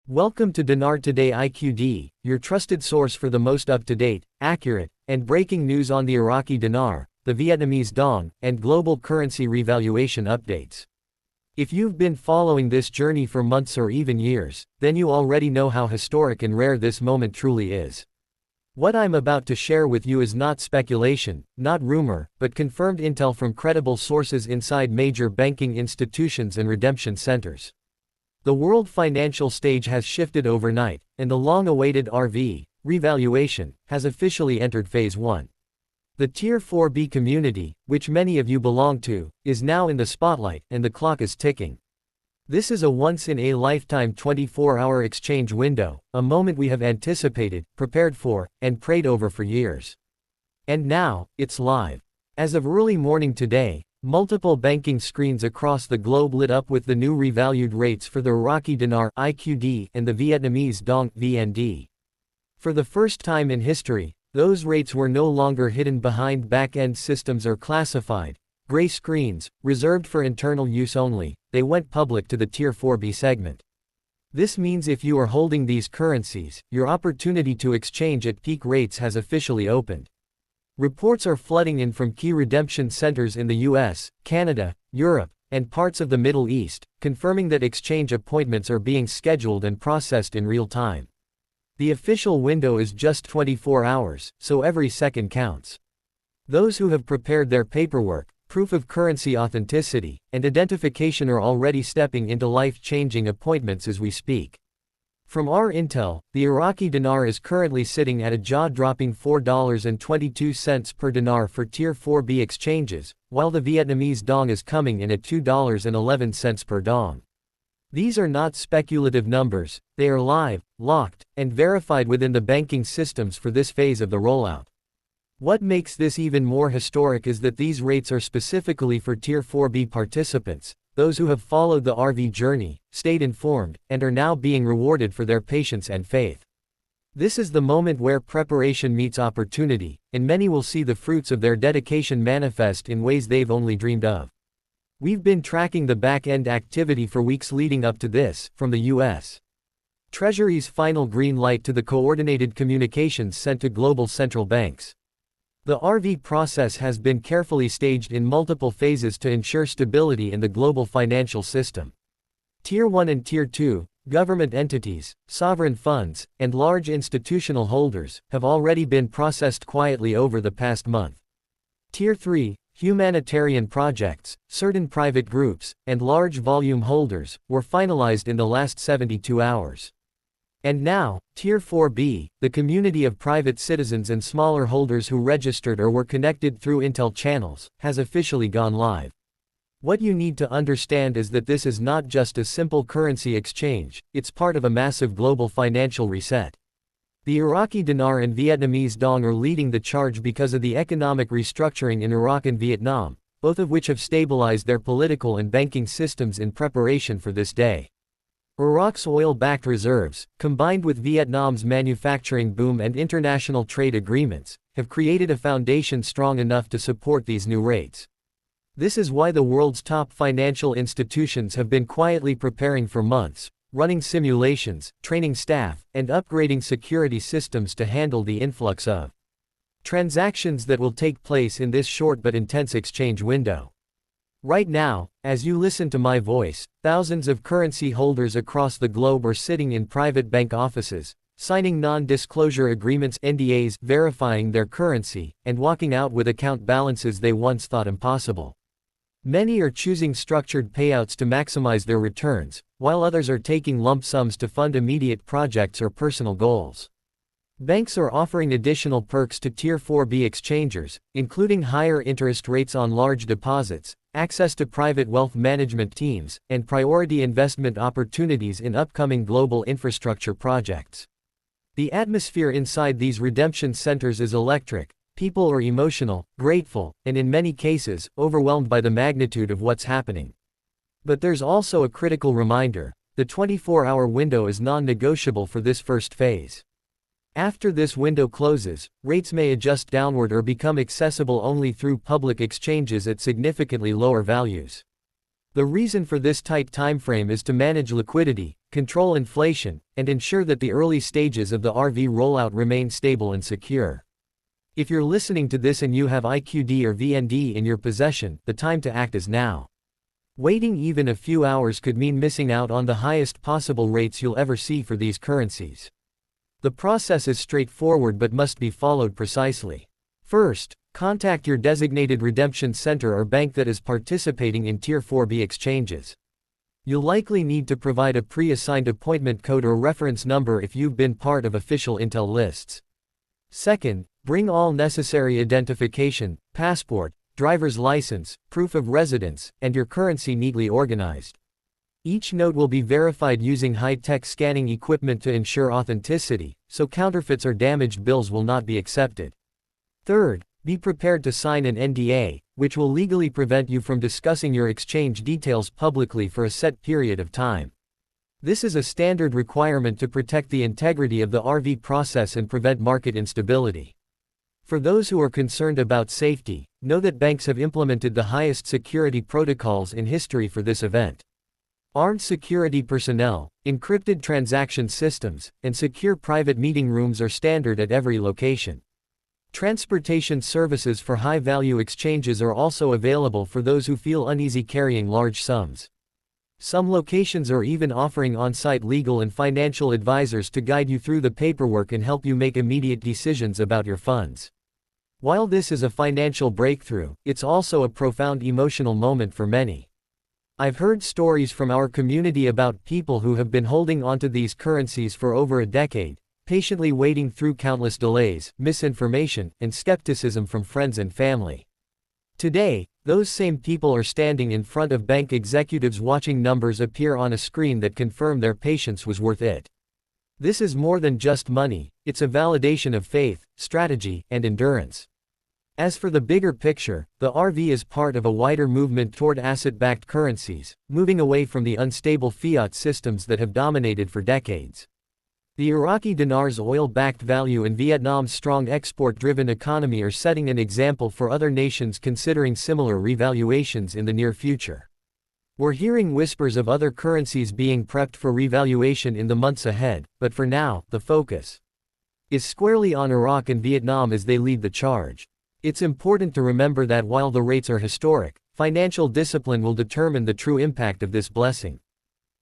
Welcome to Dinar Today IQD, your trusted source for the most up-to-date, accurate, and breaking news on the Iraqi Dinar, the Vietnamese Dong, and global currency revaluation updates. If you've been following this journey for months or even years, then you already know how historic and rare this moment truly is. What I'm about to share with you is not speculation, not rumor, but confirmed intel from credible sources inside major banking institutions and redemption centers. The world financial stage has shifted overnight, and the long-awaited revaluation has officially entered Phase 1. The Tier 4B community, which many of you belong to, is now in the spotlight, and the clock is ticking. This is a once-in-a-lifetime 24-hour exchange window, a moment we have anticipated, prepared for, and prayed over for years. And now, it's live. As of early morning today, multiple banking screens across the globe lit up with the new revalued rates for the Iraqi Dinar (IQD) and the Vietnamese Dong (VND). For the first time in history, those rates were no longer hidden behind back-end systems or classified, gray screens, reserved for internal use only. They went public to the Tier 4B segment. This means if you are holding these currencies, your opportunity to exchange at peak rates has officially opened. Reports are flooding in from key redemption centers in the US, Canada, Europe, and parts of the Middle East, confirming that exchange appointments are being scheduled and processed in real time. The official window is just 24 hours, so every second counts. Those who have prepared their paperwork, proof of currency authenticity, and identification are already stepping into life-changing appointments as we speak. From our intel, the Iraqi dinar is currently sitting at a jaw-dropping $4.22 per dinar for Tier 4B exchanges, while the Vietnamese Dong is coming in at $2.11 per dong. These are not speculative numbers, they are live, locked, and verified within the banking systems for this phase of the rollout. What makes this even more historic is that these rates are specifically for Tier 4B participants, those who have followed the RV journey, stayed informed, and are now being rewarded for their patience and faith. This is the moment where preparation meets opportunity, and many will see the fruits of their dedication manifest in ways they've only dreamed of. We've been tracking the back-end activity for weeks leading up to this, from the U.S. Treasury's final green light to the coordinated communications sent to global central banks. The RV process has been carefully staged in multiple phases to ensure stability in the global financial system. Tier 1 and Tier 2, government entities, sovereign funds, and large institutional holders, have already been processed quietly over the past month. Tier 3, humanitarian projects, certain private groups, and large volume holders, were finalized in the last 72 hours. And now, Tier 4B, the community of private citizens and smaller holders who registered or were connected through Intel channels, has officially gone live. What you need to understand is that this is not just a simple currency exchange, it's part of a massive global financial reset. The Iraqi Dinar and Vietnamese Dong are leading the charge because of the economic restructuring in Iraq and Vietnam, both of which have stabilized their political and banking systems in preparation for this day. Iraq's oil-backed reserves, combined with Vietnam's manufacturing boom and international trade agreements, have created a foundation strong enough to support these new rates. This is why the world's top financial institutions have been quietly preparing for months, running simulations, training staff, and upgrading security systems to handle the influx of transactions that will take place in this short but intense exchange window. Right now, as you listen to my voice, thousands of currency holders across the globe are sitting in private bank offices, signing non-disclosure agreements (NDAs), verifying their currency, and walking out with account balances they once thought impossible. Many are choosing structured payouts to maximize their returns, while others are taking lump sums to fund immediate projects or personal goals. Banks are offering additional perks to Tier 4B exchangers, including higher interest rates on large deposits, access to private wealth management teams, and priority investment opportunities in upcoming global infrastructure projects. The atmosphere inside these redemption centers is electric. People are emotional, grateful, and in many cases, overwhelmed by the magnitude of what's happening. But there's also a critical reminder: the 24-hour window is non-negotiable for this first phase. After this window closes, rates may adjust downward or become accessible only through public exchanges at significantly lower values. The reason for this tight timeframe is to manage liquidity, control inflation, and ensure that the early stages of the RV rollout remain stable and secure. If you're listening to this and you have IQD or VND in your possession, the time to act is now. Waiting even a few hours could mean missing out on the highest possible rates you'll ever see for these currencies. The process is straightforward but must be followed precisely. First, contact your designated redemption center or bank that is participating in Tier 4B exchanges. You'll likely need to provide a pre-assigned appointment code or reference number if you've been part of official Intel lists. Second, bring all necessary identification, passport, driver's license, proof of residence, and your currency neatly organized. Each note will be verified using high-tech scanning equipment to ensure authenticity, so counterfeits or damaged bills will not be accepted. Third, be prepared to sign an NDA, which will legally prevent you from discussing your exchange details publicly for a set period of time. This is a standard requirement to protect the integrity of the RV process and prevent market instability. For those who are concerned about safety, know that banks have implemented the highest security protocols in history for this event. Armed security personnel, encrypted transaction systems, and secure private meeting rooms are standard at every location. Transportation services for high-value exchanges are also available for those who feel uneasy carrying large sums. Some locations are even offering on-site legal and financial advisors to guide you through the paperwork and help you make immediate decisions about your funds. While this is a financial breakthrough, it's also a profound emotional moment for many. I've heard stories from our community about people who have been holding onto these currencies for over a decade, patiently waiting through countless delays, misinformation, and skepticism from friends and family. Today, those same people are standing in front of bank executives watching numbers appear on a screen that confirm their patience was worth it. This is more than just money, it's a validation of faith, strategy, and endurance. As for the bigger picture, the RV is part of a wider movement toward asset-backed currencies, moving away from the unstable fiat systems that have dominated for decades. The Iraqi Dinar's oil-backed value and Vietnam's strong export-driven economy are setting an example for other nations considering similar revaluations in the near future. We're hearing whispers of other currencies being prepped for revaluation in the months ahead, but for now, the focus is squarely on Iraq and Vietnam as they lead the charge. It's important to remember that while the rates are historic, financial discipline will determine the true impact of this blessing.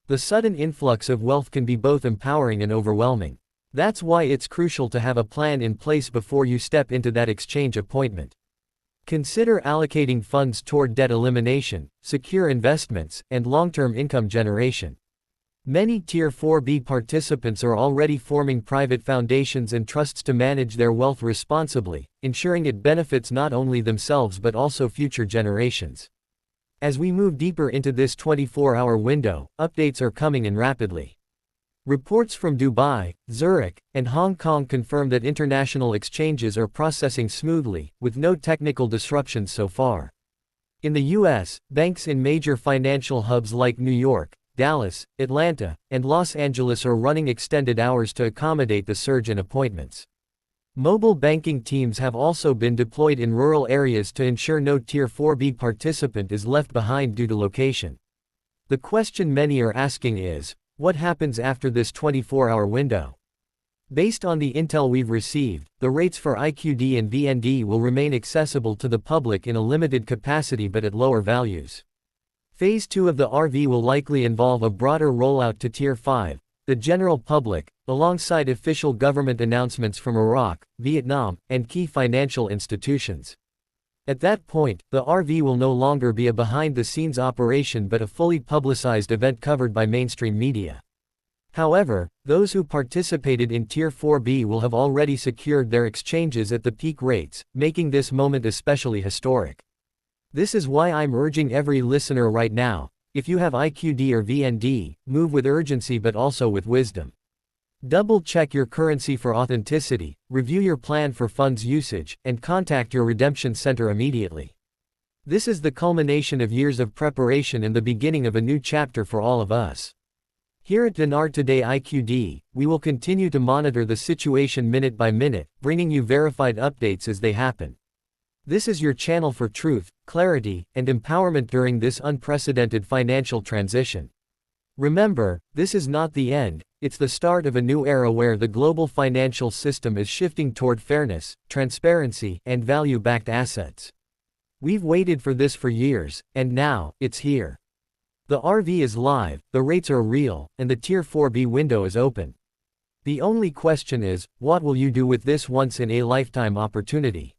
The sudden influx of wealth can be both empowering and overwhelming. That's why it's crucial to have a plan in place before you step into that exchange appointment. Consider allocating funds toward debt elimination, secure investments, and long-term income generation. Many Tier 4B participants are already forming private foundations and trusts to manage their wealth responsibly, ensuring it benefits not only themselves but also future generations. As we move deeper into this 24-hour window, updates are coming in rapidly. Reports from Dubai, Zurich, and Hong Kong confirm that international exchanges are processing smoothly, with no technical disruptions so far. In the US, banks in major financial hubs like New York, Dallas, Atlanta, and Los Angeles are running extended hours to accommodate the surge in appointments. Mobile banking teams have also been deployed in rural areas to ensure no Tier 4B participant is left behind due to location. The question many are asking is, what happens after this 24-hour window? Based on the intel we've received, the rates for IQD and VND will remain accessible to the public in a limited capacity but at lower values. Phase 2 of the RV will likely involve a broader rollout to Tier 5, the general public, alongside official government announcements from Iraq, Vietnam, and key financial institutions. At that point, the RV will no longer be a behind-the-scenes operation but a fully publicized event covered by mainstream media. However, those who participated in Tier 4B will have already secured their exchanges at the peak rates, making this moment especially historic. This is why I'm urging every listener right now, if you have IQD or VND, move with urgency but also with wisdom. Double-check your currency for authenticity, review your plan for funds usage, and contact your redemption center immediately. This is the culmination of years of preparation and the beginning of a new chapter for all of us. Here at Dinar Today IQD, we will continue to monitor the situation minute by minute, bringing you verified updates as they happen. This is your channel for truth, clarity, and empowerment during this unprecedented financial transition. Remember, this is not the end, it's the start of a new era where the global financial system is shifting toward fairness, transparency, and value-backed assets. We've waited for this for years, and now, it's here. The RV is live, the rates are real, and the Tier 4B window is open. The only question is, what will you do with this once-in-a-lifetime opportunity?